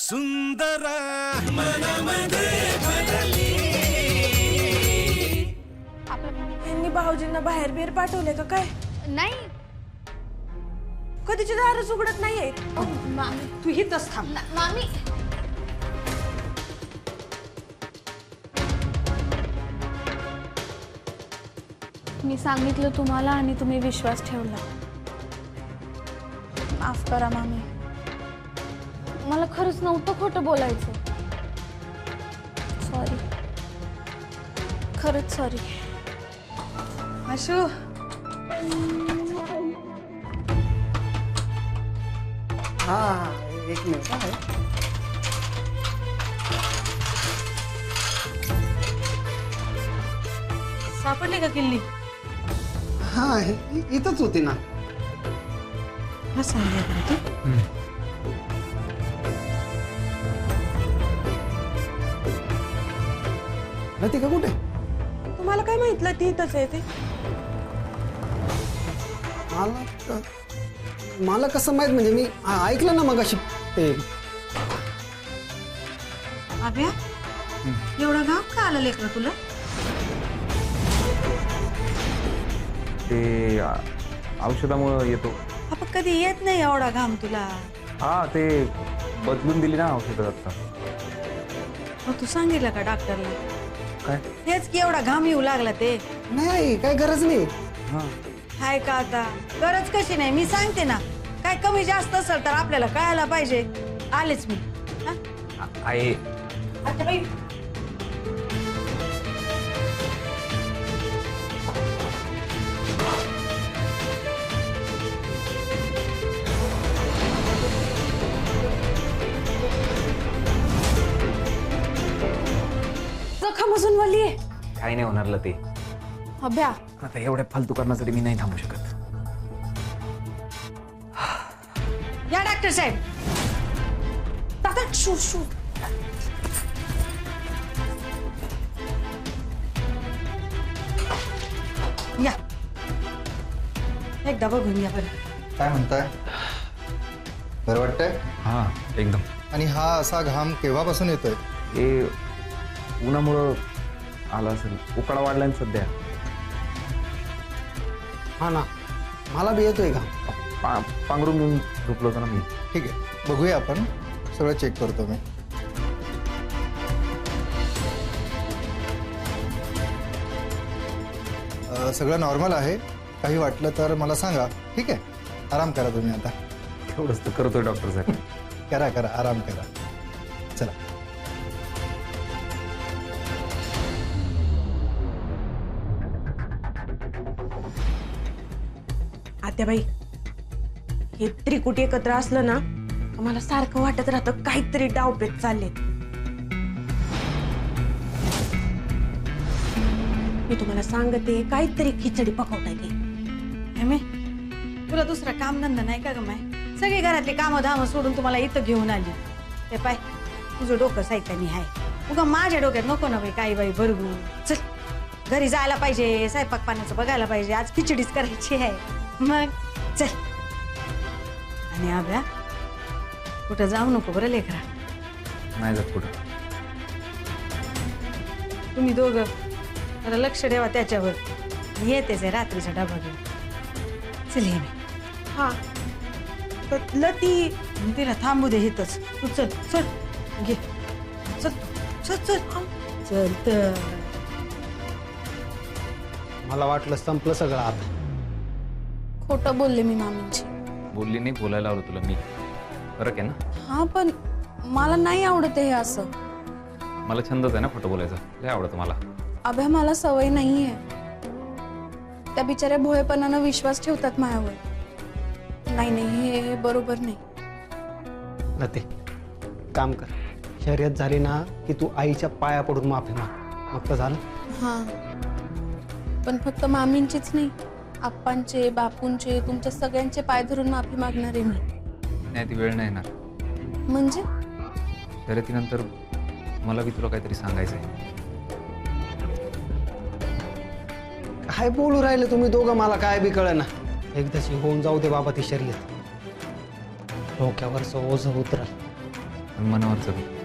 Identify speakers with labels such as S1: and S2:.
S1: सुंदर मनामध्ये भरली.
S2: यांनी भाऊजींना बाहेर बिर पाठवले का काय?
S3: नाही
S2: कधीची दारच उघडत नाहीये.
S3: मामी
S2: तू हितच थांब.
S3: मामी मी सांगितलं तुम्हाला आणि तुम्ही विश्वास ठेवला. माफ करा मामी, मला खरंच नव्हतं खोटं बोलायचं. सॉरी, खरंच सॉरी.
S2: आशू
S4: हा एक मिनिट आहे.
S2: सापडली का किल्ली?
S4: हा इथंच होती ना.
S2: हा सांगितलं तू.
S4: लतिका कुठे?
S2: तुम्हाला काय माहितलं ती इथंच आहे ते?
S4: मला कसं माहित, म्हणजे मी ऐकलं ना मगाशी ते.
S2: अभ्या एवढा घाम का आला लेकरं तुला?
S5: ते औषधामुळे येतो.
S2: आपण कधी येत नाही एवढा घाम तुला.
S5: हा ते बदलून दिली ना औषधं आता.
S2: मग तू सांगितलं का डॉक्टरला?
S5: काय?
S2: हेच की एवढा घाम येऊ लागला ते.
S4: नाही काय गरज नाही.
S5: हा
S2: हाय का आता गरज कशी नाही मी सांगते ना. काय कमी जास्त असेल तर आपल्याला कळायला पाहिजे. आलेच मी.
S5: आई
S2: अच्छा बाई
S3: जखम अजून वाली आहे.
S5: काही नाही होणार ते.
S3: अभ्या
S5: आता एवढ्या फालतू करण्यासाठी मी नाही थांबू शकत.
S2: या डॉक्टर साहेब. दादा शू शू. या एकदा बघून या बरं.
S6: काय म्हणताय? बरं वाटतंय?
S5: हा एकदम.
S6: आणि हा असा घाम केव्हापासून येतोय?
S5: हे उन्हामुळं आला असेल. उकाडा वाढलाय ना सध्या.
S4: हा ना मला बी येतोय का?
S5: पांघरून घेऊन झोपलो होतो ना मी.
S6: ठीक आहे, बघूया आपण. सगळं चेक करतो मी. सगळं नॉर्मल आहे. काही वाटलं तर मला सांगा. ठीक आहे, आराम करा तुम्ही आता.
S5: तेवढंच तर करतोय डॉक्टर साहेब.
S6: करा करा, आराम करा. चला.
S2: आत्याबाई हे त्रिकुटी एकत्र असलं ना मला सारखं वाटत राहतं काहीतरी डावपेच चालले. मी तुम्हाला सांगते काहीतरी खिचडी पकवता येते. तुला दुसरा कामधंदा नाही का ग माय? सगळी घरातली कामं धामं सोडून तुम्हाला इथं घेऊन आली. ते पाय तुझं डोकं साहित्यानी आहे. उगा माझ्या डोक्यात नको ना बाई काही बाई बरगू. चल घरी जायला पाहिजे. स्वयंपाक पाण्याचं बघायला पाहिजे. आज खिचडीच करायची आहे. मग चल. आणि आभ्या कुठं जाऊ नको बरं लेकरा.
S5: नाही जात कुठं.
S2: तुम्ही दोघं जरा लक्ष ठेवा त्याच्यावर. येतेच आहे रात्रीचा डबा घेऊन. चल ये मी. हा लती तिला थांबू दे इथंच. तू चल चल घे. चल चल चल चल तर.
S4: मला वाटलं संपलं सगळं आता.
S3: खोटं बोलले मी मामींची.
S5: बोलली नाही, बोलायला लावलं तुला मी. फरक आहे ना.
S3: हा पण मला नाही आवडत हे असं.
S5: मला छंदच आहे ना खोटं बोलायचा. लय आवडतं मला.
S3: अभ्या मला सवय नाहीये. त्या बिचाऱ्या भोळेपणानं विश्वास ठेवतात माझ्यावर. नाही नाही हे बरोबर नाही.
S4: लते काम कर. शर्यत झाली ना की तू आईच्या पाया पडून माफी माग. मग तर झालं.
S3: हा पण फक्त मामींचीच नाही, आप्पांचे, बापूंचे, तुमच्या सगळ्यांचे पाय धरून माफी मागणार आहे मी.
S5: नाही ती वेळ नाही येणार.
S3: म्हणजे
S5: शर्यतीनंतर मला बी तुला काहीतरी सांगायचं आहे.
S4: काय बोलू राहिले तुम्ही दोघं? मला काय बी कळेना. एकदाची होऊन जाऊ दे बाबा ती शर्यत. डोक्यावरचं ओझं उतरल.
S5: पण मनावर चढू.